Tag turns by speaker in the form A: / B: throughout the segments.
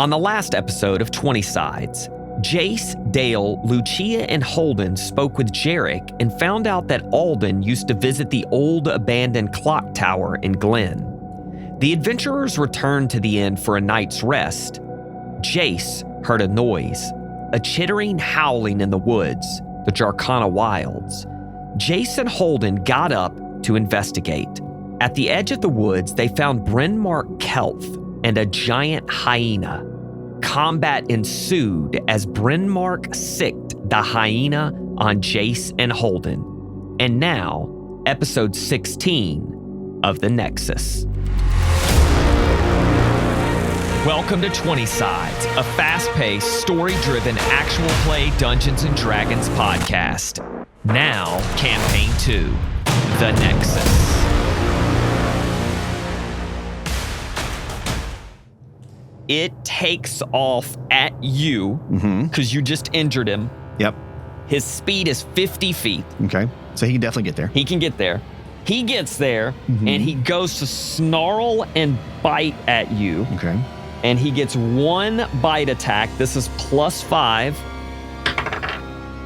A: On the last episode of 20 Sides, Jace, Dail, Lucia, and Holden spoke with Jarek and found out that Alden used to visit the old abandoned clock tower in Glen. The adventurers returned to the inn for a night's rest. Jace heard a noise, a chittering howling in the woods, the Drakan Wilds. Jace and Holden got up to investigate. At the edge of the woods, they found Brynmark kelp and a giant hyena. Combat ensued as Brynmark sicked the hyena on Jace and Holden. And now, episode 16 of The Nexus. Welcome to 20 Sides, a fast-paced, story-driven, actual play Dungeons & Dragons podcast. Now, Campaign 2, The Nexus. It takes off at you because you just injured him.
B: Yep.
A: His speed is 50 feet.
B: Okay. So he can definitely get there.
A: He can get there. He gets there and he goes to snarl and bite at you.
B: Okay.
A: And he gets one bite attack. This is +5.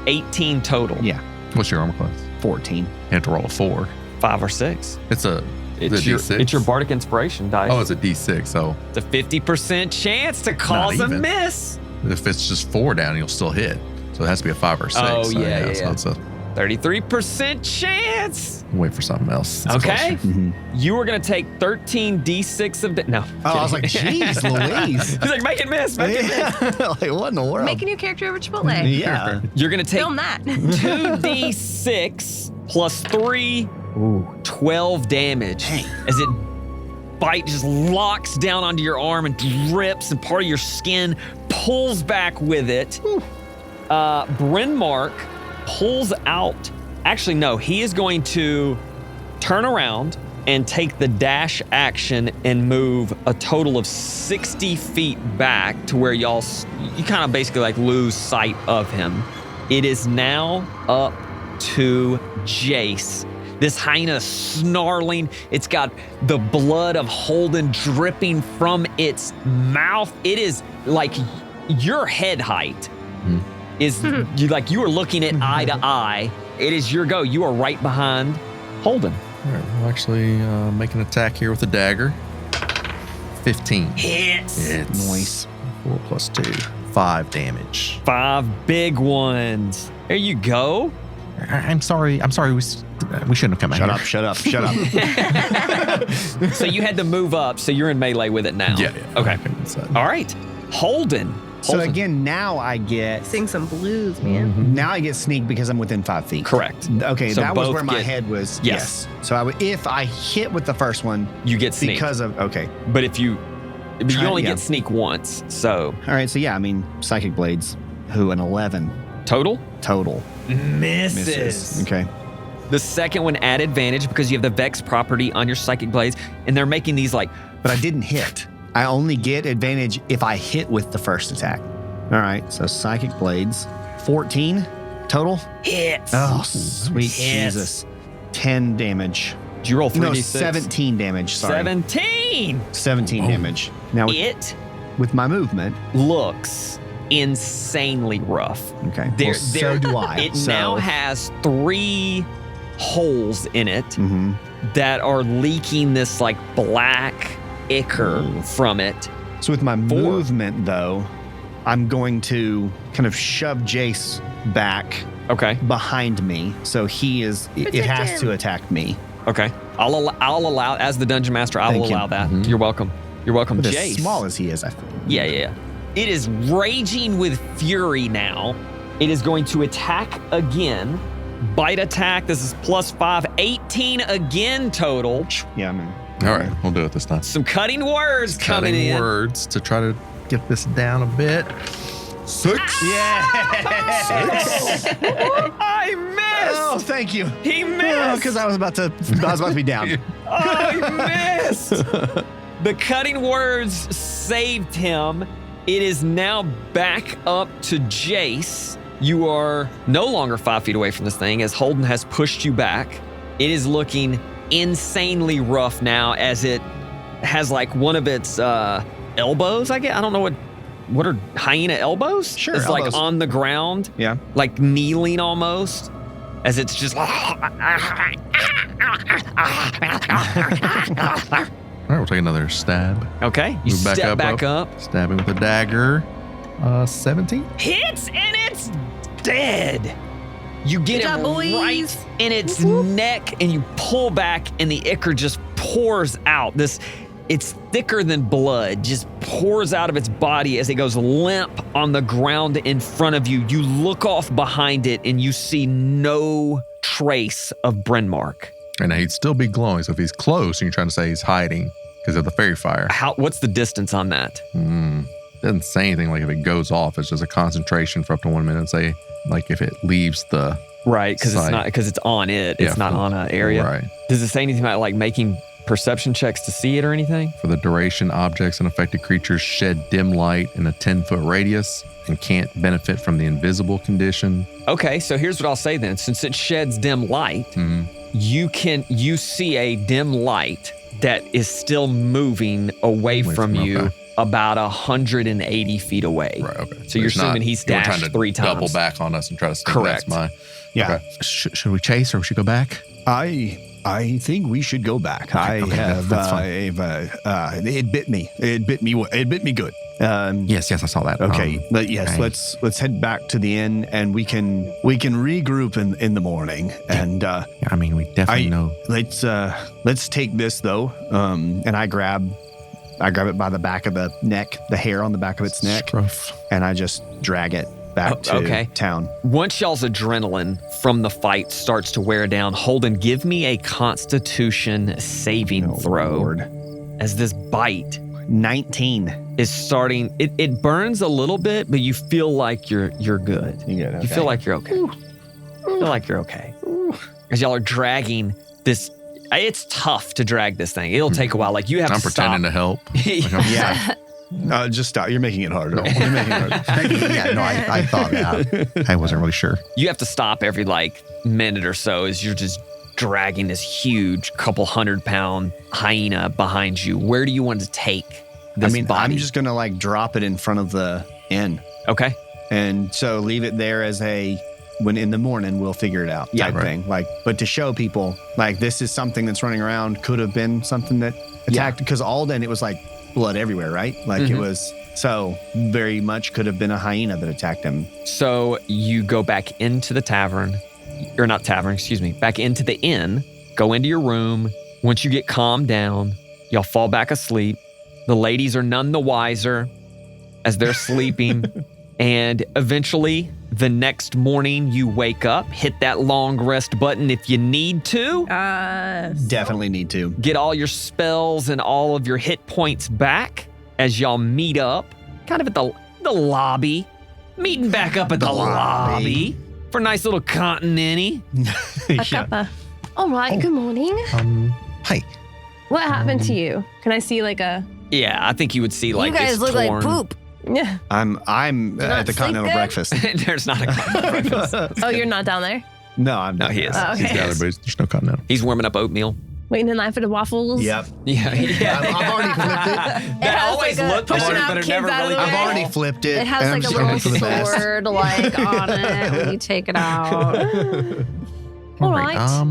A: 18 total.
B: Yeah.
C: What's your armor class?
B: 14.
C: You have to roll a 4.
A: 5 or 6.
C: It's a D6.
A: It's your bardic inspiration dice.
C: Oh, it's a D6. So
A: It's a 50% chance to cause a
C: even.
A: miss.
C: if it's just 4 down, you'll still hit. So it has to be a 5 or 6.
A: Oh,
C: so,
A: yeah.
C: So it's a
A: 33% chance.
C: wait for something else. It's
A: Okay.
C: closer.
A: You were going to take 13 D6 of no.
B: Oh, I was like, geez, Louise.
A: He's like, make it miss, make it miss.
B: Like, what in the world?
D: Make a new character over Chipotle.
B: Yeah.
A: You're going to take
D: Film that.
A: 2d6 plus 3, 12 damage.
B: Dang.
A: As it bite just locks down onto your arm and drips, and part of your skin pulls back with it. Brynmark pulls out. Actually, no, he is going to turn around and take the dash action and move a total of 60 feet back to where you kind of basically like lose sight of him. It is now up to Jace. This hyena snarling. It's got the blood of Holden dripping from its mouth. It is like your head height is you are looking at eye to eye. It is your go. You are right behind Holden.
C: All right, we'll actually make an attack here with a dagger. 15.
A: Hits.
C: It's
B: Nice.
C: 4 plus 2. 5 damage.
A: 5 big ones. There you go.
C: I'm sorry. We shouldn't have come out
B: Shut up.
A: So you had to move up, so you're in melee with it now.
C: Yeah.
A: Okay.
C: So,
A: All right. Holden.
B: So again, now I get
D: Sing some blues, man.
B: sneak because I'm within 5 feet.
A: Correct.
B: Okay,
A: So
B: that was
A: both
B: where my
A: get-
B: head was.
A: Yes.
B: So if I hit with the first one
A: You get sneak.
B: because of
A: But if you only
B: yeah.
A: get sneak once, so
B: all right, so yeah, I mean Psychic Blades, an 11
A: total
B: total
A: misses.
B: Okay.
A: The second one at advantage because you have the Vex property on your Psychic Blades, and they're making these like,
B: But I didn't hit. I only get advantage if I hit with the first attack. All right, so Psychic Blades, 14 total.
A: hits.
B: Oh, sweet
A: Hits.
B: Jesus. 10 damage.
A: Did you roll 3d6?
B: No, 17 damage, sorry.
A: 17.
B: 17 damage. Now,
A: It
B: with my movement,
A: looks insanely rough.
B: okay,
A: There,
B: well, so do I.
A: It
B: So-
A: now has 3 holes in it
B: Mhm.
A: that are leaking this like black ichor from it.
B: So with my movement, though, I'm going to kind of shove Jace back
A: Okay.
B: behind me, so it
D: Protect
B: has
D: him.
B: to attack me.
A: Okay. I'll allow, as the dungeon master, I will
B: Thank you.
A: allow that. You're welcome. You're welcome,
B: But
A: Jace.
B: as small as he is, I feel.
A: Yeah. It is raging with fury now. It is going to attack again. Bite attack. This is +5. 18 again total.
B: Yeah, I mean.
C: all right, we'll do it this time.
A: Some cutting words coming
C: Cutting
A: in.
C: words to try to get this down a bit. 6.
A: I missed.
B: Oh, thank you.
A: He missed.
B: Because I was about to be down.
A: Oh, he missed. The cutting words saved him. It is now back up to Jace. You are no longer 5 feet away from this thing as Holden has pushed you back. It is looking insanely rough now as it has like one of its elbows, I guess. I don't know what what are hyena elbows?
B: Sure,
A: It's
B: elbows.
A: like on the ground,
B: Yeah.
A: like kneeling almost, as it's just.
C: All right, we'll take another stab.
A: Okay, you
C: Move back
A: step
C: up,
A: back up.
C: Stabbing with a dagger. 17.
A: Hits and it's dead. You get
D: Good
A: him
D: job, boys.
A: right in its neck, and you pull back, and the ichor just pours out. It's thicker than blood, just pours out of its body as it goes limp on the ground in front of you. You look off behind it, and you see no trace of Brynmark.
C: And he'd still be glowing. So if he's close and you're trying to say he's hiding because of the fairy fire,
A: What's the distance on that?
C: doesn't say anything. Like if it goes off, it's just a concentration for up to 1 minute. Say like if it leaves the
A: Right, because it's
C: sight.
A: not because it's on it. It's not on an area.
C: Right.
A: Does it say anything about like making perception checks to see it or anything?
C: For the duration, objects and affected creatures shed dim light in a 10-foot radius and can't benefit from the invisible condition.
A: Okay, so here's what I'll say then. Since it sheds dim light, you see a dim light that is still moving away from you
C: okay.
A: about 180 feet away.
C: Right, okay.
A: So you're
C: it's not-
A: assuming he's
C: you weren't
A: dashed
C: trying to
A: 3 times.
C: double back on us and try to sneak
A: Correct.
C: That's my.
B: Yeah.
C: Okay. Should we chase or we should go back?
B: I think we should go back.
C: Okay, that's fine.
B: It bit me. It bit me good.
C: Yes, I saw that.
B: Okay, but yes,
C: okay.
B: let's head back to the inn, and we can regroup in the morning. And
C: I mean, we definitely know.
B: let's take this though. And I grab it by the back of the neck, the hair on the back of its neck,
C: Scruff.
B: and I just drag it back to town.
A: Once y'all's adrenaline from the fight starts to wear down, Holden, give me a Constitution saving throw.
B: Lord.
A: As this bite
B: 19.
A: is starting, it burns a little bit, but you feel like you're good. You feel like you're okay. Feel like you're okay. As y'all are dragging this, it's tough to drag this thing. It'll take a while. Like you have
C: I'm
A: to
C: pretending to help. Like I'm
B: Yeah. Just stop. You're making it harder. You're making it harder.
C: yeah, no, I thought that. I wasn't really sure.
A: You have to stop every like minute or so as you're just dragging this huge couple 100-pound hyena behind you. Where do you want to take this body?
B: I'm just gonna like drop it in front of the inn,
A: Okay.
B: and so leave it there as when in the morning we'll figure it out type thing. Like, but to show people like this is something that's running around, could have been something that attacked, because Alden, it was like blood everywhere, right? Like it was, so very much could have been a hyena that attacked him.
A: So you go back into the tavern, or not tavern, excuse me, back into the inn, go into your room. Once you get calmed down, y'all fall back asleep. The ladies are none the wiser as they're sleeping. And eventually, the next morning, you wake up, hit that long rest button if you need to.
B: Definitely need to.
A: Get all your spells and all of your hit points back as y'all meet up, kind of at the lobby. Meeting back up at the lobby for a nice little continenty.
D: All right, good morning.
C: Hi.
D: What happened to you? Can I see like a...
A: Yeah, I think you would see like
E: You guys
A: it's
E: look like
A: torn.
E: poop.
D: Yeah.
B: I'm at the
E: sleep
B: continental
E: good?
B: breakfast.
A: There's not a continental breakfast.
D: Oh, you're not down there?
B: No, I'm
A: No,
B: not.
A: he is.
D: Oh,
C: He's
D: okay.
C: got it, but there's no continental.
A: He's warming up oatmeal.
D: Waiting in line for the waffles?
B: Yep.
A: Yeah, yeah.
B: I've already flipped it.
A: That
D: has
A: always
D: like a
A: looked
D: pushing
A: good,
D: out
A: but it
D: kids
A: never
D: out of
A: really
D: the
B: I've
D: way.
B: already flipped it.
E: It has
B: and
E: like
B: I'm
E: a
B: just hoping
E: little
B: for the best.
E: sword like on it when you take it out.
D: All right.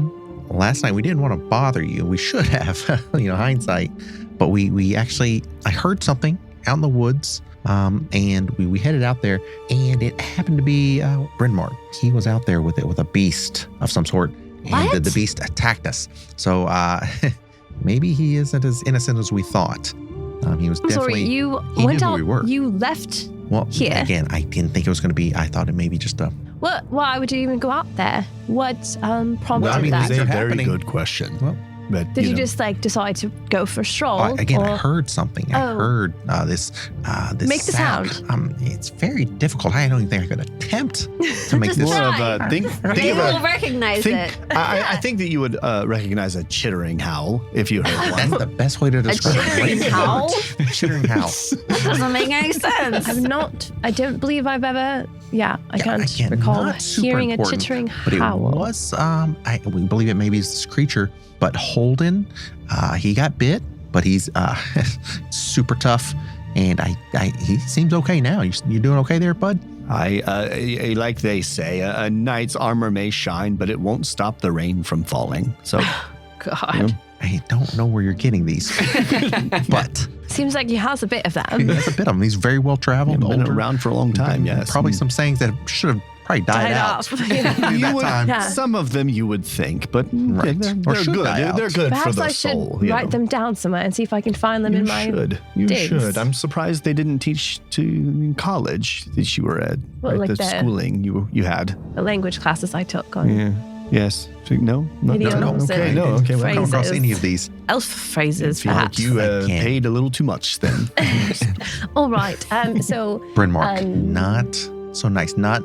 C: Last night we didn't want to bother you. We should have, hindsight. But we actually, I heard something out in the woods, and we headed out there, and it happened to be Brynmark. He was out there with a beast of some sort, and
E: What?
C: the beast attacked us. So maybe he isn't as innocent as we thought. He was
D: I'm
C: definitely.
D: sorry, you
C: he
D: went
C: knew who
D: out,
C: we were.
D: you left.
C: Well,
D: here.
C: again, I didn't think it was going to be. I thought it may be just a.
D: Why would you even go out there? What prompted
C: Well, I mean,
D: that?
C: these are
B: That's a very
C: happening.
B: good question.
C: Well,
B: But
D: Did you
B: know,
D: just like decide to go for a stroll?
C: I
D: or-
C: heard something. I
D: Oh.
C: heard this. This
D: Make the sound.
C: It's very difficult. I don't even think I could attempt to make
D: Just
C: this.
B: more of
D: try.
B: a think
E: They
B: of
E: will
B: a
E: recognize it.
B: I think that you would recognize a chittering howl if you heard
C: That's
B: one.
C: the best way to describe
E: chittering
C: it.
E: howl?
C: Chittering howl.
E: That doesn't make any sense.
D: I don't believe I've ever, I can't
C: again,
D: recall
C: not super
D: hearing
C: important,
D: a chittering
C: But it
D: howl.
C: was, we believe it maybe is this creature, but Holden, he got bit, but he's super tough, And he seems okay now. You doing okay there, bud?
B: Like they say, a knight's armor may shine, but it won't stop the rain from falling. So,
E: God.
C: I don't know where you're getting these, but
D: Seems like he has a bit of that.
C: he has a bit of them. He's very well traveled.
B: been
C: older.
B: around for a long time. Yes,
C: Probably some sayings that should have probably died out.
D: off. Yeah.
B: You
C: that
B: would-
C: time.
D: Yeah.
B: Some of them you would think, but
C: Right.
B: they're
C: Or should
B: good.
C: die out.
B: They're good
D: Perhaps
B: for the
D: I should
B: soul.
D: write them down somewhere and see if I can find them
B: You
D: in my
B: should. You
D: digs.
B: should. I'm surprised they didn't teach in college that you were at.
D: Well, like
B: the
D: the-
B: schooling you had.
D: the language classes I took on
B: Yeah. Yes. No.
D: idioms
B: Okay.
D: and
B: No. Okay. Well,
C: I don't come across
D: phrases.
C: any of these.
D: elf phrases,
B: feel like
D: perhaps.
B: you
C: I can't.
B: paid a little too much then.
D: All right. So
C: Brynmark, not so nice. Not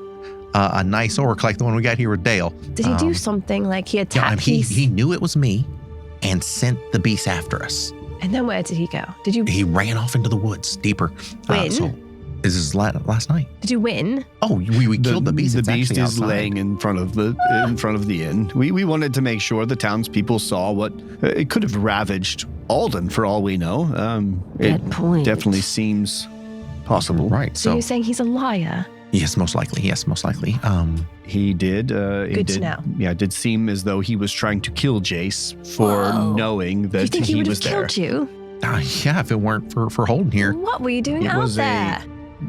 C: a nice orc like the one we got here with Dail.
D: did he do something like he
C: Yeah,
D: attacked
C: he knew it was me and sent the beast after us.
D: and then where did he go? Did you
C: He ran off into the woods deeper.
D: Win?
C: So this is last night.
D: did you win?
C: Oh, we killed the beast.
B: The
C: It's
B: beast
C: actually
B: is
C: outside.
B: laying in front of the inn. We wanted to make sure the townspeople saw what it could have ravaged Alden for all we know. It
E: Good point.
B: definitely seems possible.
C: Right.
D: So
C: So
D: you're saying he's a liar?
C: yes, most likely. Yes, most likely.
B: He did.
D: Good to know.
B: Yeah, it did seem as though he was trying to kill Jace for
D: Whoa.
B: knowing that
D: you think he would have
B: was there.
D: killed you?
C: Yeah, if it weren't for Holden here.
D: What were you doing
B: It
D: out
B: was
D: there?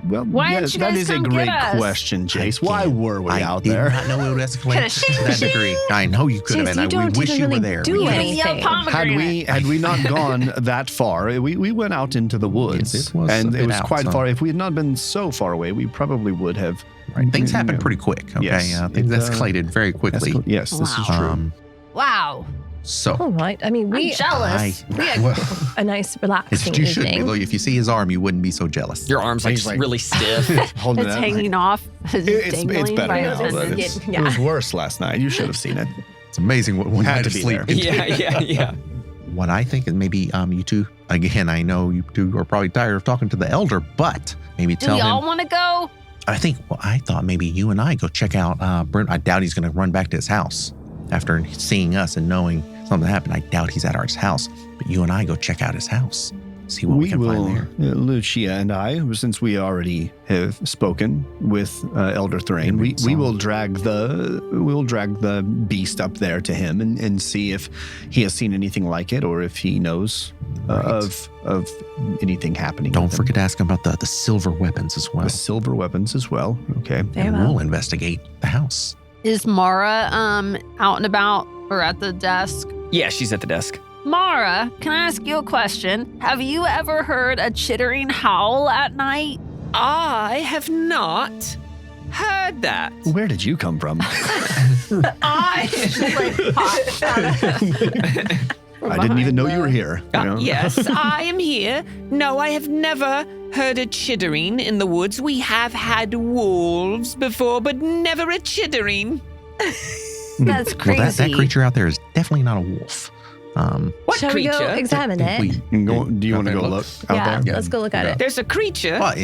B: Well,
E: Why
B: yeah,
E: didn't you
B: that
E: guys
B: is a
E: come
B: great
E: get us?
B: question, Jace. Why
C: can't-
B: were we
C: I
B: out
C: did
B: there?
C: not know it would escalate
D: Kinda
C: to that degree. I know you could have
D: Jace,
C: been.
D: you don't
C: We wish
D: even
C: you were
D: really
C: there.
D: do
C: We-
D: anything.
E: Yell pomegranate.
B: Had we not gone that far, we went out into the woods,
C: Yes, it was
B: and
C: a
B: it
C: bit
B: was
C: out,
B: quite
C: so-
B: far. If we had not been so far away, we probably would have.
C: Right. Things happened pretty quick. Okay,
B: Yes,
C: things
B: it,
C: escalated very quickly.
B: Yes, this is
E: Wow.
B: true.
E: Wow.
C: So
D: All right. I mean,
E: I'm jealous.
D: we had
C: well,
D: a nice, relaxing
C: you should be.
D: evening.
C: Though, if you see his arm, you wouldn't be so jealous.
A: Your arm's like,
B: He's like-
A: really stiff.
B: Holding
E: It's
B: it out.
E: hanging off.
B: It's
E: dangling
B: better
E: by
B: now.
E: his
B: But
E: wrists.
B: it was worse last night. You should have seen it.
C: It's amazing what one
B: Had
C: night
B: to
C: of
B: be
C: sleep.
B: there.
A: yeah.
C: What I think is maybe you two. Again, I know you two are probably tired of talking to the elder, but maybe
E: Do
C: tell
E: we all
C: him.
E: want to go?
C: I think. Well, I thought maybe you and I go check out Brent. I doubt he's going to run back to his house after seeing us and knowing something happened. I doubt he's at our house. But you and I go check out his house, see what we can
B: will,
C: find there.
B: Lucia and I, since we already have spoken with Elder Thrain, we
C: So-
B: will drag the beast up there to him and see if he has seen anything like it or if he knows of anything happening.
C: Don't
B: with him.
C: forget to ask him about the silver weapons as well.
B: The silver weapons as well. Okay.
D: Very
C: And
D: well.
C: we'll investigate the house.
E: Is Mara out and about or at the desk?
A: Yeah, she's at the desk.
E: Mara, can I ask you a question? Have you ever heard a chittering howl at night?
A: I have not heard that.
B: Where did you come from?
A: I
B: I didn't even know you were here. You know?
A: Yes, I am here. No, I have never heard a chittering in the woods. We have had wolves before, but never a chittering.
E: That's crazy.
C: Well, that creature out there is definitely not a wolf.
A: What
D: Shall we
A: creature?
D: go examine it?
B: You can go- do you want to go look out
D: Yeah,
B: there?
D: let's go look at it.
A: There's a creature.
C: Well,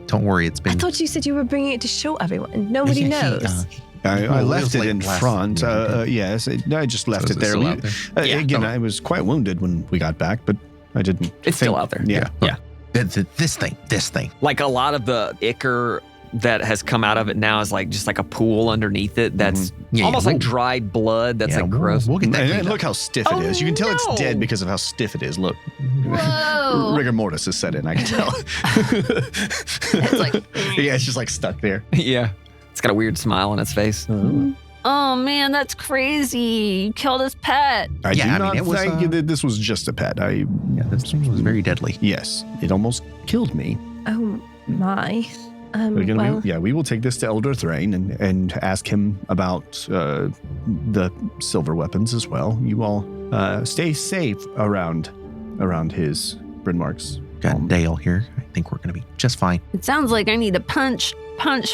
C: don't worry, it's
D: I
C: been.
D: thought you said you were bringing it to show everyone. Nobody
C: He,
D: knows.
B: I
C: Well,
B: left
C: was
B: it
C: late
B: in
C: last-
B: front.
C: yeah, you
B: Yes, I just left
C: So is
B: it there.
C: still out there?
A: Yeah.
B: Again,
C: Oh.
B: I was quite wounded when we got back, but I didn't.
A: It's still out there.
B: Yeah.
A: Yeah.
C: This thing.
A: Like a lot of the ichor that has come out of it now is like just like a pool underneath it that's
C: Yeah,
A: almost
C: yeah,
A: like dried blood that's like gross.
C: We'll get that.
B: And
C: cleaned
B: look
C: up.
B: how stiff it
A: Oh,
B: is. You can tell
A: no.
B: it's dead because of how stiff it is. Look.
E: Whoa.
B: Rigor mortis has set in, I can tell.
E: It's like,
B: yeah, it's just like stuck there.
A: Yeah. It's got a weird smile on its face.
E: oh man, that's crazy. You killed his pet.
B: I
C: Yeah,
B: do
C: I mean,
B: not
C: it was,
B: think that this was just a pet.
C: Yeah, this thing was very deadly.
B: Yes, it almost killed me.
D: Oh my.
B: But again,
D: Well,
B: we will take this to Elder Thrain and ask him about the silver weapons as well. You all stay safe around his Brynmark's
C: Got
B: home.
C: Dail here. I think we're going to be just fine.
E: It sounds like I need to punch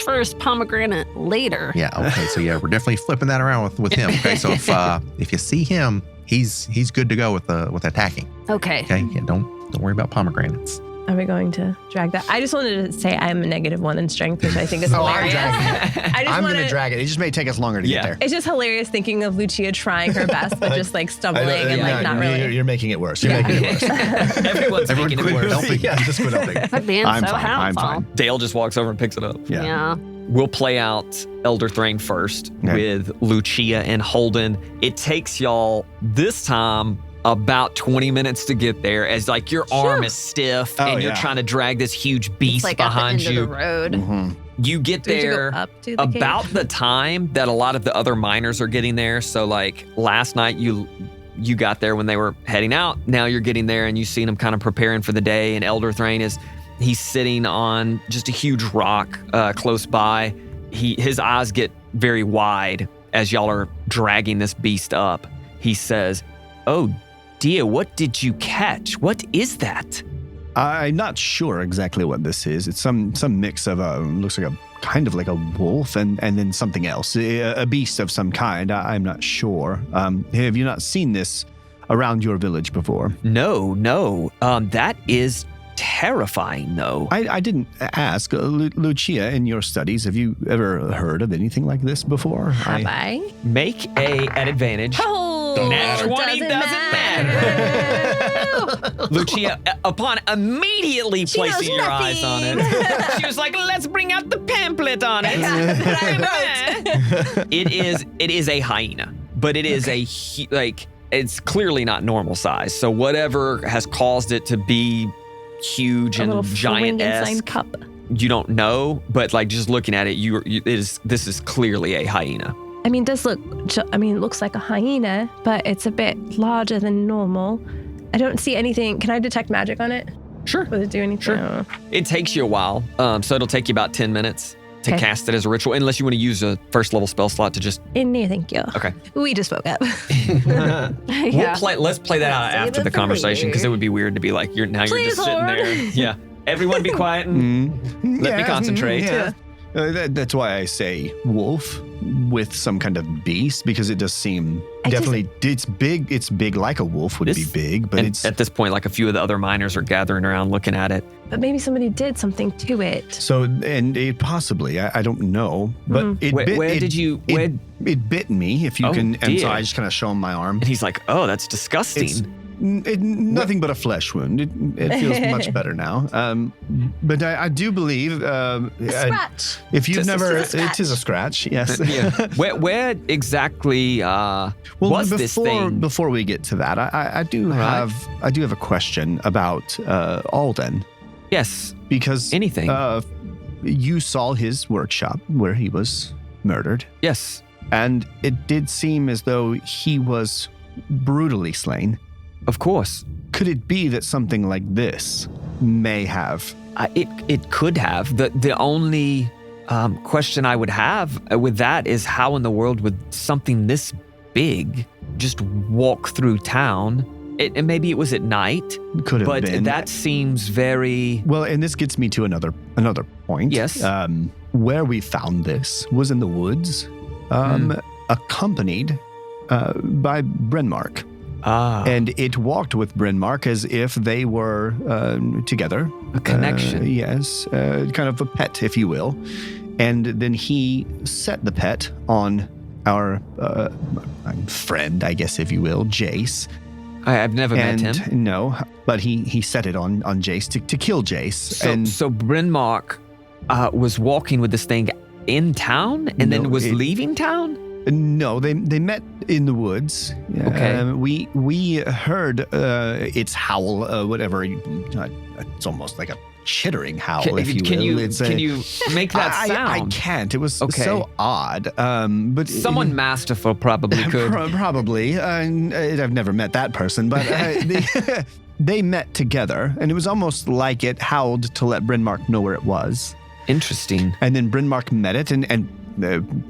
E: first, pomegranate later.
C: Yeah. Okay. So yeah, we're definitely flipping that around with him. Okay. So if you see him, he's good to go with attacking.
E: Okay.
C: Okay. Yeah. Don't worry about pomegranates.
D: Are we going to drag that? I just wanted to say I'm a -1 in strength, which I think is hilarious.
B: I'm going to drag it. It just may take us longer to get there.
D: It's just hilarious thinking of Lucia trying her best, but just like stumbling and like not really.
B: You're making it worse. You're making it worse.
A: Everyone's making it worse.
B: Just quit helping.
E: But being
B: I'm
E: so
B: fine. I'm
E: helpful.
B: fine.
A: Dale just walks over and picks it up.
E: Yeah.
A: We'll play out Elder Thrain first with Lucia and Holden. It takes y'all this time about 20 minutes to get there, as like your arm is stiff and you're trying to drag this huge beast
E: like
A: behind
E: at the end
A: you.
E: Of the road.
B: Mm-hmm.
A: You get
D: Do we have to
A: there
D: go up to the
A: about
D: cave?
A: the time that a lot of the other miners are getting there. So like last night you got there when they were heading out. Now you're getting there and you've seen them kind of preparing for the day. And Elder Thrain he's sitting on just a huge rock close by. His eyes get very wide as y'all are dragging this beast up. He says, "Oh dear, what did you catch? What is that?"
B: I'm not sure exactly what this is. It's some mix of looks like a kind of like a wolf and then something else, a beast of some kind. I'm not sure. Have you not seen this around your village before?
A: No. That is terrifying, though.
B: I didn't ask. Lucia, in your studies, have you ever heard of anything like this before?
D: Have I?
A: Make at advantage.
D: Oh,
A: Nat 20 doesn't matter. Lucia, upon immediately placing your eyes on it, she was like, "Let's bring out the pamphlet on it." It is a hyena, but it is it's clearly not normal size. So whatever has caused it to be huge
D: a
A: and
D: little
A: giant-esque,
D: cup.
A: you don't know, but like just looking at it, this is clearly a hyena.
D: I mean, it looks like a hyena, but it's a bit larger than normal. I don't see anything. Can I detect magic on it?
A: Sure.
D: Will it do anything?
A: Sure. It takes you a while, so it'll take you about 10 minutes to cast it as a ritual, unless you want to use a first level spell slot to just.
D: No, thank you.
A: Okay.
D: We just spoke up.
A: Let's play that out after the conversation, because it would be weird to be like, you're just sitting there. Yeah. Everyone be quiet and let me concentrate.
B: Yeah. That's why I say wolf with some kind of beast, because it does seem it's big. It's big like a wolf would be big, but it's
A: at this point, like a few of the other miners are gathering around looking at it.
D: But maybe somebody did something to it.
B: So, and it possibly, I don't know, but it bit me, if you can. And so I just kind of show him my arm.
A: And he's like, "Oh, that's disgusting."
B: Nothing but a flesh wound. It feels much better now. But I do believe
D: scratch.
B: If you've never,
D: it
B: is a scratch. Yes.
A: Yeah. Where exactly was this thing?
B: Before we get to that, I do have a question about Alden.
A: Yes.
B: Because
A: anything.
B: You saw his workshop where he was murdered.
A: Yes.
B: And it did seem as though he was brutally slain.
A: Of course.
B: Could it be that something like this may have?
A: It could have. The only question I would have with that is how in the world would something this big just walk through town? And maybe it was at night.
B: Could have been.
A: But that seems very...
B: Well, and this gets me to another point.
A: Yes.
B: Where we found this was in the woods, accompanied by Brynmark. And it walked with Brynmark as if they were together.
A: A connection.
B: Yes, kind of a pet, if you will. And then he set the pet on our friend, I guess, if you will, Jace.
A: I've never met him.
B: No, but he set it on Jace to kill Jace.
A: So Brynmark was walking with this thing in town and then was leaving town?
B: No, they met in the woods.
A: Okay.
B: We heard its howl, whatever. It's almost like a chittering howl, if you will.
A: Can you make that sound?
B: I can't. It was so odd. But
A: someone masterful probably could.
B: Probably. I've never met that person, but they met together, and it was almost like it howled to let Brynmark know where it was.
A: Interesting.
B: And then Brynmark met it, and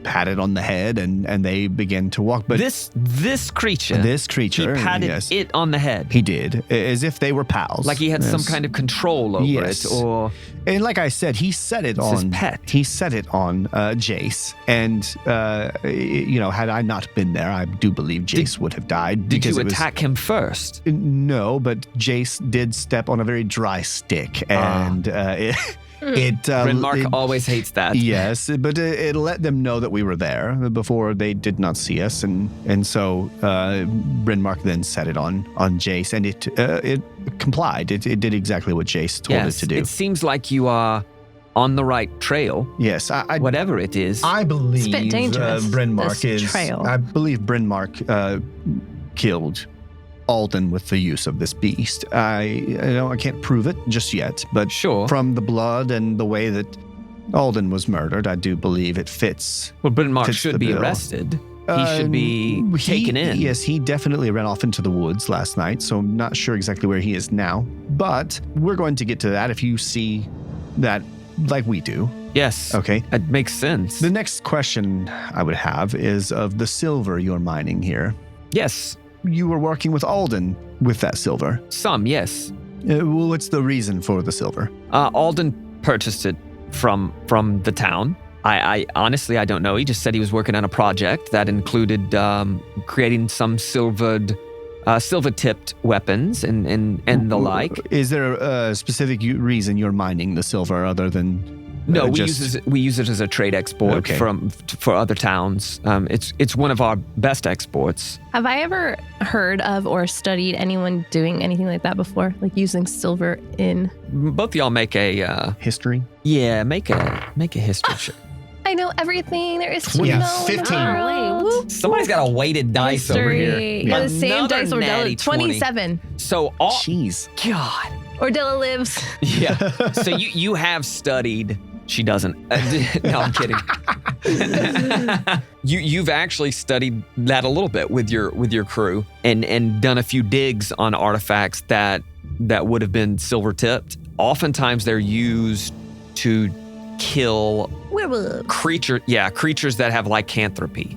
B: pat it on the head, and they begin to walk. But
A: this creature,
B: he
A: patted it on the head.
B: He did, as if they were pals.
A: Like he had some kind of control over it, or...
B: And like I said, he set it on...
A: his pet.
B: He set it on Jace. And, had I not been there, I do believe Jace would have died.
A: Did you attack him first?
B: No, but Jace did step on a very dry stick, and
A: Brynmark always hates that.
B: Yes, but it let them know that we were there before they did not see us, and so Brynmark then set it on Jace, and it complied. It did exactly what Jace told it to do.
A: It seems like you are on the right trail.
B: Yes,
A: whatever it is.
B: I believe
D: it's a bit dangerous,
B: Brynmark
D: this
B: is.
D: trail.
B: I believe Brynmark killed Alden with the use of this beast. I can't prove it just yet, but
A: sure.
B: From the blood and the way that Alden was murdered, I do believe it fits.
A: Well, Brynmark should be arrested. He should be taken in.
B: Yes, he definitely ran off into the woods last night, so I'm not sure exactly where he is now. But we're going to get to that if you see that like we do.
A: Yes.
B: Okay.
A: It makes sense.
B: The next question I would have is of the silver you're mining here.
A: Yes.
B: You were working with Alden with that silver.
A: Some, yes.
B: What's the reason for the silver?
A: Alden purchased it from the town. I honestly, I don't know. He just said he was working on a project that included creating some silver-tipped weapons and the like.
B: Is there a specific reason you're mining the silver other than...
A: No, we use it as a trade export for other towns. It's one of our best exports.
D: Have I ever heard of or studied anyone doing anything like that before, like using silver in?
A: Both of y'all make a
B: history.
A: Yeah, make a history check.
D: I know everything there is to know.
B: 15.
A: Somebody's got a weighted dice over here.
D: Yeah, the same dice Ordella. 27.
A: So
B: Jeez.
A: God.
D: Ordella lives.
A: Yeah. So you have studied. She doesn't. No, I'm kidding. You've actually studied that a little bit with your crew and done a few digs on artifacts that would have been silver tipped. Oftentimes they're used to kill
D: werewolves.
A: Creatures that have lycanthropy,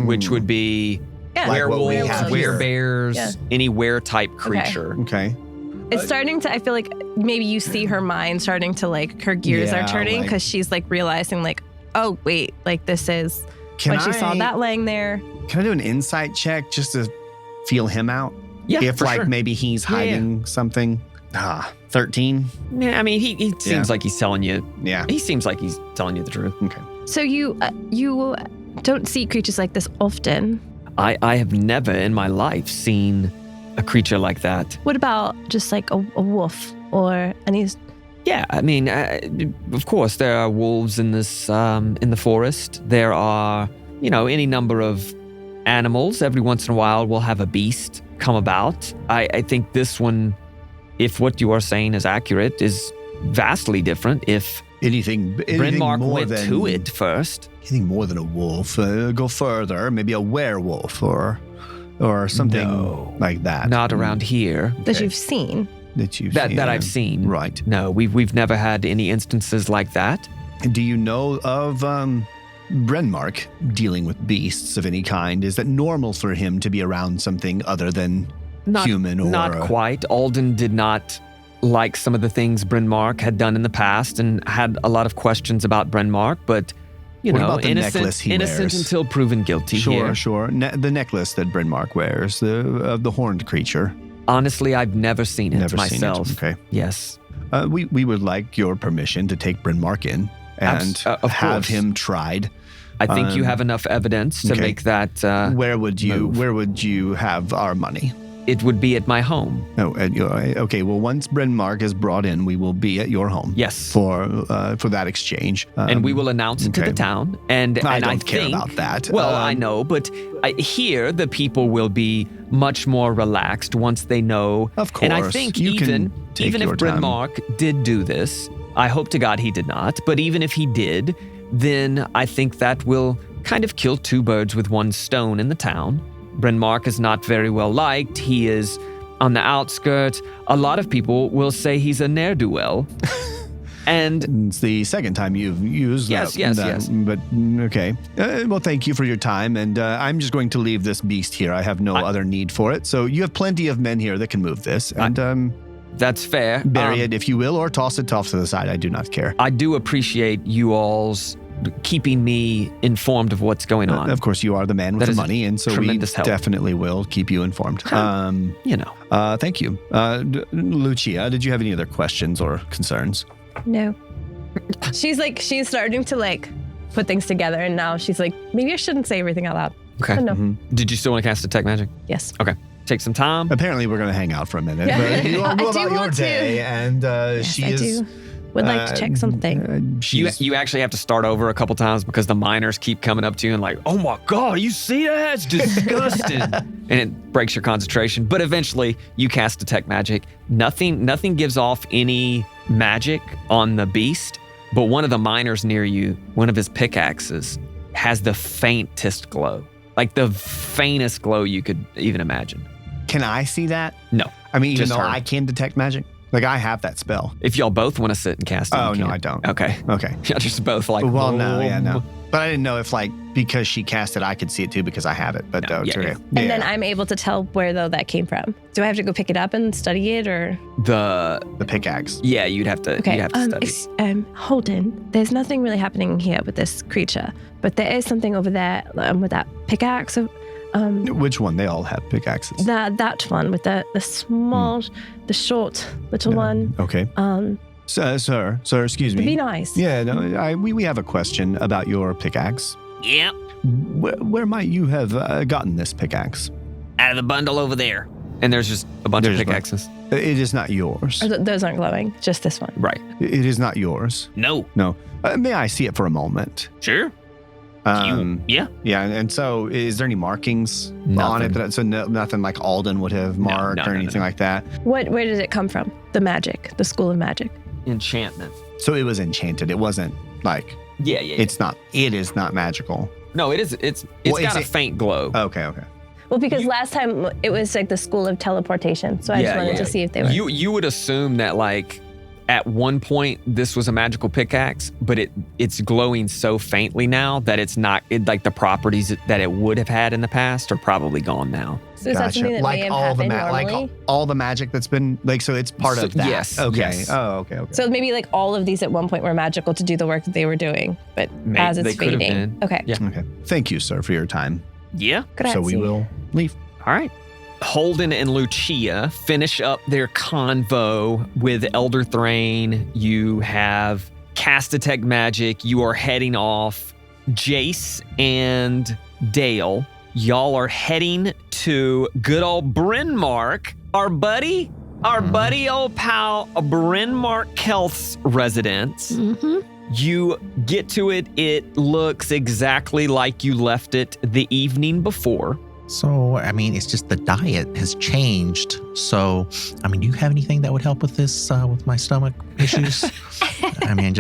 A: which would be werewolves, werebears, any were-type creature.
B: Okay.
D: It's starting to, I feel like maybe you see her mind starting to her gears are turning because she's realizing oh, wait, this is when she saw that laying there.
B: Can I do an insight check just to feel him out?
A: Yeah,
B: if
A: sure.
B: Maybe he's hiding something. 13.
A: Yeah, I mean, he seems like he's telling you.
B: Yeah.
A: He seems like he's telling you the truth.
B: Okay.
D: So you don't see creatures like this often.
A: I have never in my life seen a creature like that.
D: What about just a wolf or any?
A: Yeah, I mean, of course there are wolves in this in the forest. There are any number of animals. Every once in a while, we'll have a beast come about. I think this one, if what you are saying is accurate, is vastly different. If
B: anything
A: Brynmark
B: more
A: went
B: than,
A: to it first.
B: Anything more than a wolf. Go further, maybe a werewolf or something like that.
A: Not around here.
D: That you've seen.
A: That I've seen.
B: Right.
A: No, we've never had any instances like that.
B: Do you know of Brynmark dealing with beasts of any kind? Is that normal for him to be around something other than human? Or
A: not quite. Alden did not like some of the things Brynmark had done in the past and had a lot of questions about Brynmark, but innocent until proven guilty.
B: Sure. The necklace that Brynmark wears, the horned creature.
A: Honestly, I've never seen it myself.
B: Seen it. Okay.
A: Yes.
B: We would like your permission to take Brynmark in and have him tried.
A: I think you have enough evidence to make that.
B: Where would you have our money?
A: It would be at my home.
B: Oh, okay. Well, once Brynmark is brought in, we will be at your home.
A: Yes.
B: For that exchange,
A: and we will announce it to the town. And
B: I
A: don't
B: care about that.
A: Well, I know, but here the people will be much more relaxed once they know.
B: Of course.
A: And I think even if Brynmark did do this, I hope to God he did not. But even if he did, then I think that will kind of kill two birds with one stone in the town. Brynmark is not very well liked. He is on the outskirts. A lot of people will say he's a ne'er-do-well. And
B: it's the second time you've used
A: yes.
B: But okay. Well, thank you for your time. And I'm just going to leave this beast here. I have no other need for it. So you have plenty of men here that can move this. And
A: that's fair.
B: Bury it if you will, or toss it off to the side. I do not care.
A: I do appreciate you all's keeping me informed of what's going on.
B: Of course, you are the man with the money, and so we definitely will keep you informed. Thank you. Lucia, did you have any other questions or concerns?
D: No. She's starting to put things together, and now she's like, maybe I shouldn't say everything out loud.
A: Okay.
D: No.
B: Mm-hmm.
A: Did you still want to cast Detect Magic?
D: Yes.
A: Okay. Take some time.
B: Apparently, we're going to hang out for a minute.
D: Yeah.
B: But you all go about your
D: want
B: day,
D: to.
B: and
D: I would like to check something.
A: You actually have to start over a couple times because the miners keep coming up to you and like, oh my God, you see that? It's disgusting. And it breaks your concentration. But eventually you cast Detect Magic. Nothing gives off any magic on the beast, but one of the miners near you, one of his pickaxes, has the faintest glow. Like the faintest glow you could even imagine.
B: Can I see that?
A: No.
B: I mean, even
A: Just
B: though
A: her.
B: I can detect magic? Like, I have that spell.
A: If y'all both want to sit and cast it.
B: Oh,
A: you
B: no,
A: can.
B: I don't.
A: Okay. Y'all just both like,
B: well, no,
A: boom.
B: yeah, no. But I didn't know if, because she cast it, I could see it too because I have it. But
A: No,
B: it's
A: yeah,
B: okay.
A: yeah.
D: And then I'm able to tell where, though, that came from. Do I have to go pick it up and study it, or?
B: The pickaxe.
A: Yeah, you'd have to,
D: Okay.
A: you'd have to study.
D: Holden, there's nothing really happening here with this creature, but there is something over there with that pickaxe.
B: Which one? They all have pickaxes.
D: That one with the small, the short little one.
B: Okay. Sir, excuse me.
D: Be nice.
B: Yeah, no, we have a question about your pickaxe.
A: Yep.
B: Where might you have gotten this pickaxe?
A: Out of the bundle over there. And there's just a bunch of
B: There's
A: pickaxes.
B: It is not yours.
D: Those aren't glowing, just this one.
A: Right.
B: It is not yours.
A: No.
B: No. May I see it for a moment?
A: Sure. Yeah.
B: Yeah, and so is there any markings on it? Nothing like Alden would have marked or anything like that?
D: Where did it come from? The magic, the school of magic.
A: Enchantment.
B: So it was enchanted. It wasn't like...
A: Yeah.
B: It is not magical.
A: No, it is. It's got a faint glow.
B: Okay.
D: Well, because last time it was like the school of teleportation. So I just wanted to see if they were...
A: You would assume that at one point this was a magical pickaxe, but it's glowing so faintly now that it's not the properties that it would have had in the past are probably gone now.
D: So is that something that may have happened normally?
B: Like all the magic that's been so it's part of that.
A: Yes.
B: Okay.
A: Yes.
B: Oh, okay.
D: So maybe all of these at one point were magical to do the work that they were doing, but as it's
A: they could have
D: fading.
A: been.
D: Okay.
A: Yeah.
B: Okay. Thank you, sir, for your time.
A: Yeah.
B: So we will leave.
A: All right. Holden and Lucia finish up their convo with Elder Thrain. You have cast Detect Magic. You are heading off. Jace and Dail, y'all are heading to good old Brynmark, our buddy old pal Brynmark Kelth's residence.
E: Mm-hmm.
A: You get to it. It looks exactly like you left it the evening before.
C: So, I mean, it's just the diet has changed. So, I mean, do you have anything that would help with this, with my stomach issues? I mean,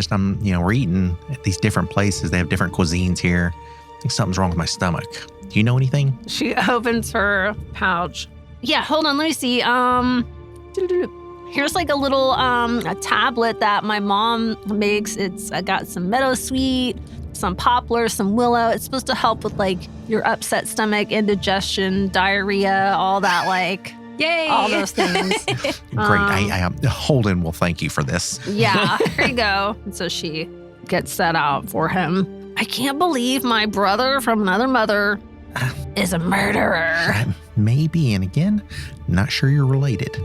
C: we're eating at these different places. They have different cuisines here. I think something's wrong with my stomach. Do you know anything?
E: She opens her pouch. Yeah, hold on, let me see. Here's a little a tablet that my mom makes. I got some meadowsweet, some poplar, some willow. It's supposed to help with your upset stomach, indigestion, diarrhea, all that
D: yay,
E: all those things.
C: Great. Holden will thank you for this.
E: Yeah, here you go. And so she gets that out for him. I can't believe my brother from another mother is a murderer.
C: Maybe, and again, not sure you're related.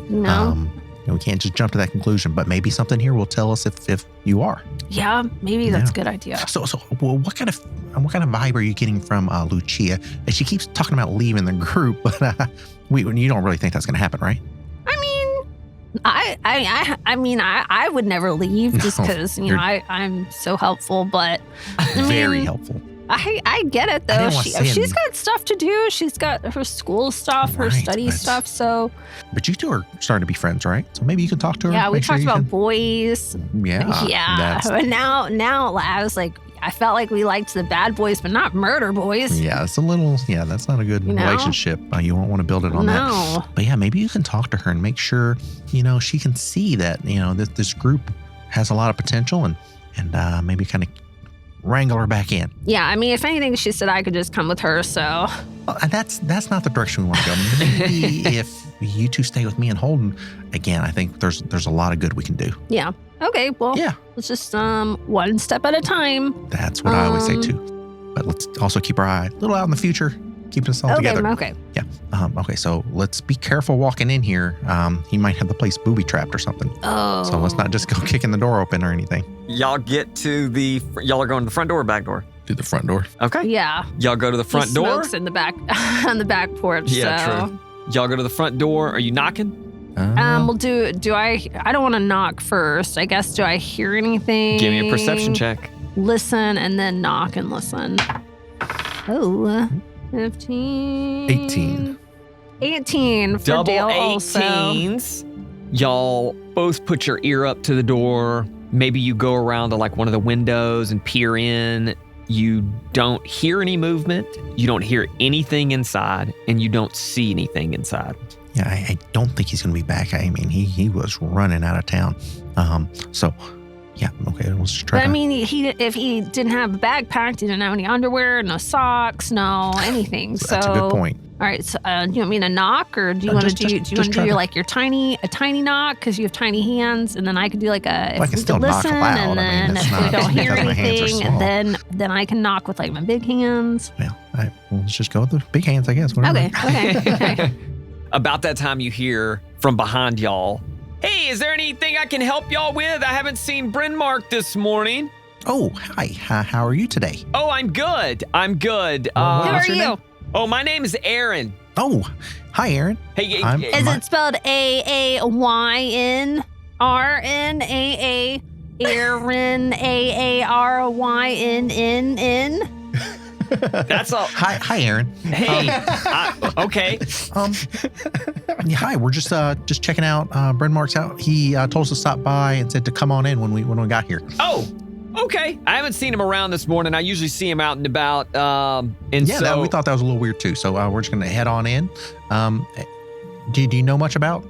E: No.
C: We can't just jump to that conclusion, but maybe something here will tell us if you are.
E: Yeah, maybe that's a good idea.
C: So, what kind of vibe are you getting from Lucia? And she keeps talking about leaving the group, but you don't really think that's going to happen, right?
E: I mean, I would never leave just because I'm so helpful, but
C: very helpful.
E: I get it though. She's got stuff to do. She's got her school stuff, her study stuff. So,
C: but you two are starting to be friends, right? So maybe you can talk to her.
E: Yeah, we talked about boys.
C: Yeah.
E: But now I was I felt like we liked the bad boys, but not murder boys.
C: Yeah, it's a little. Yeah, that's not a good relationship. You won't want to build it on that. But yeah, maybe you can talk to her and make sure she can see that this group has a lot of potential and maybe kind of wrangle her back in.
E: Yeah, I mean, if anything, she said I could just come with her, so.
C: Well, that's not the direction we want to go. Maybe if you two stay with me and Holden, again, I think there's a lot of good we can do.
E: Yeah. Okay, well, let's just one step at a time.
C: That's what I always say too. But let's also keep our eye a little out in the future, keeping us all together.
E: Okay.
C: Yeah. Okay, so let's be careful walking in here. He might have the place booby trapped or something.
E: Oh.
C: So let's not just go kicking the door open or anything.
A: Y'all are going to the front door or back door?
C: Do the front door.
A: Okay.
E: Yeah.
A: Y'all go to the front door?
E: Smoke's in the back, on the back porch.
A: Yeah,
E: so.
A: true. Y'all go to the front door. Are you knocking?
E: Well, do I don't want to knock first. I guess, do I hear anything?
A: Give me a perception check.
E: Listen and then knock and listen. Oh, 15. 18 for
A: Double
E: Dail also.
A: 18s. Y'all both put your ear up to the door. Maybe you go around to like one of the windows and peer in. You don't hear any movement. You don't hear anything inside, and you don't see anything inside.
C: Yeah, I don't think he's going to be back. I mean, he was running out of town. So, yeah, okay, let's just try.
E: But I mean, if he didn't have a backpack, didn't have any underwear, no socks, no anything. So
C: that's a good point.
E: All right, so do you want me to knock, or do you want to do your tiny knock because you have tiny hands, and then I could do like
C: I can still knock loud.
E: and then if we don't hear anything, and then I can knock with like my big hands.
C: Well, let's just go with the big hands, I guess. Whatever.
E: Okay.
A: About that time, you hear from behind y'all, "Hey, is there anything I can help y'all with? I haven't seen Brynmark this morning."
C: Oh, hi. How are you today?
A: Oh, I'm good.
E: Who are you?
C: Name?
A: Oh, my name is Aaron.
C: Oh, hi, Aaron.
A: Hey,
E: Is it spelled AAYNRN? Aaron AARYNNN?
A: That's all.
C: Hi, Aaron.
A: Hey, okay.
C: Yeah, hi. We're just checking out Brynmark's out. He told us to stop by and said to come on in when we got here.
A: Oh, okay. I haven't seen him around this morning. I usually see him out and about. We
C: thought that was a little weird too. So we're just gonna head on in. Do you know much about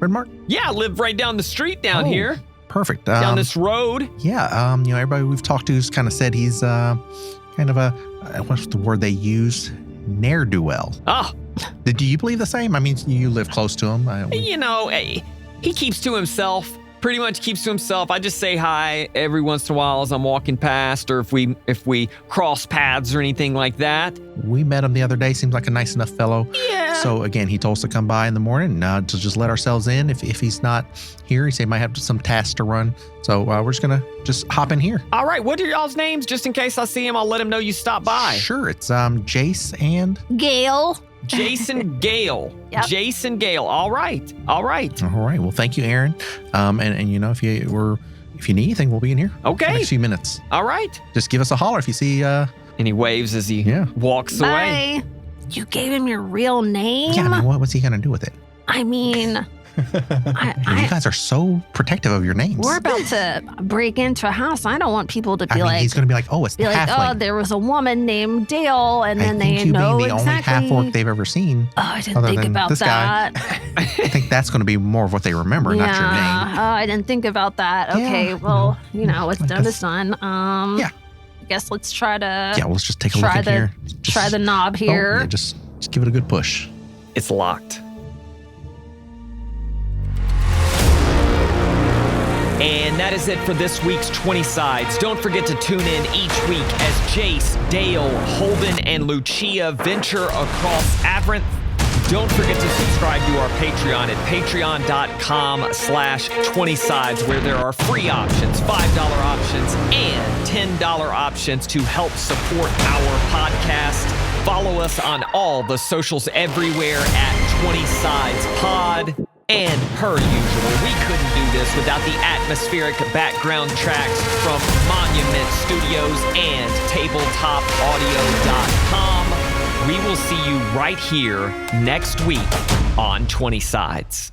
C: Brynmark?
A: Yeah, I live right down the street down here.
C: Perfect.
A: Down this road.
C: Yeah. Everybody we've talked to has kind of said he's kind of a what's the word they use? Ne'er-do-well.
A: Oh.
C: Do you believe the same? I mean, you live close to him.
A: He keeps to himself. Pretty much keeps to himself. I just say hi every once in a while as I'm walking past, or if we cross paths or anything like that.
C: We met him the other day. Seems like a nice enough fellow.
A: Yeah.
C: So again, he told us to come by in the morning to just let ourselves in. If he's not here, he said he might have some tasks to run. So we're just gonna hop in here.
A: All right. What are y'all's names? Just in case I see him, I'll let him know you stopped by.
C: Sure. It's Jace and
E: Gail.
A: Jason Gale.
E: Yep.
A: Jason Gale. All right.
C: All right. Well, thank you, Aaron. And if you need anything, we'll be in here.
A: Okay.
C: In the next few minutes.
A: All right.
C: Just give us a holler if you see.
A: And he waves as he walks away.
E: Bye. You gave him your real name?
C: Yeah. I mean, what's he gonna do with it?
E: I mean,
C: you guys are so protective of your names.
E: We're about to break into a house. I don't want people to be
C: he's going to be like, oh, it's the halfling.
E: Oh, there was a woman named Dail, and then they
C: being
E: know
C: the only half-orc they've ever seen.
E: Oh, I didn't think about that.
C: I think that's going to be more of what they remember, not your name.
E: Oh, I didn't think about that. Okay, what's done is done. I guess let's try to.
C: Yeah, let's just take a look at here.
E: Try the knob here.
C: Yeah, just give it a good push.
A: It's locked. And that is it for this week's 20 Sides. Don't forget to tune in each week as Jace, Dail, Holden, and Lucia venture across Aberynth. Don't forget to subscribe to our Patreon at patreon.com/20sides, where there are free options, $5 options, and $10 options to help support our podcast. Follow us on all the socials everywhere at 20 Sides Pod. And per usual, we couldn't do this without the atmospheric background tracks from Monument Studios and TabletopAudio.com. We will see you right here next week on 20 Sides.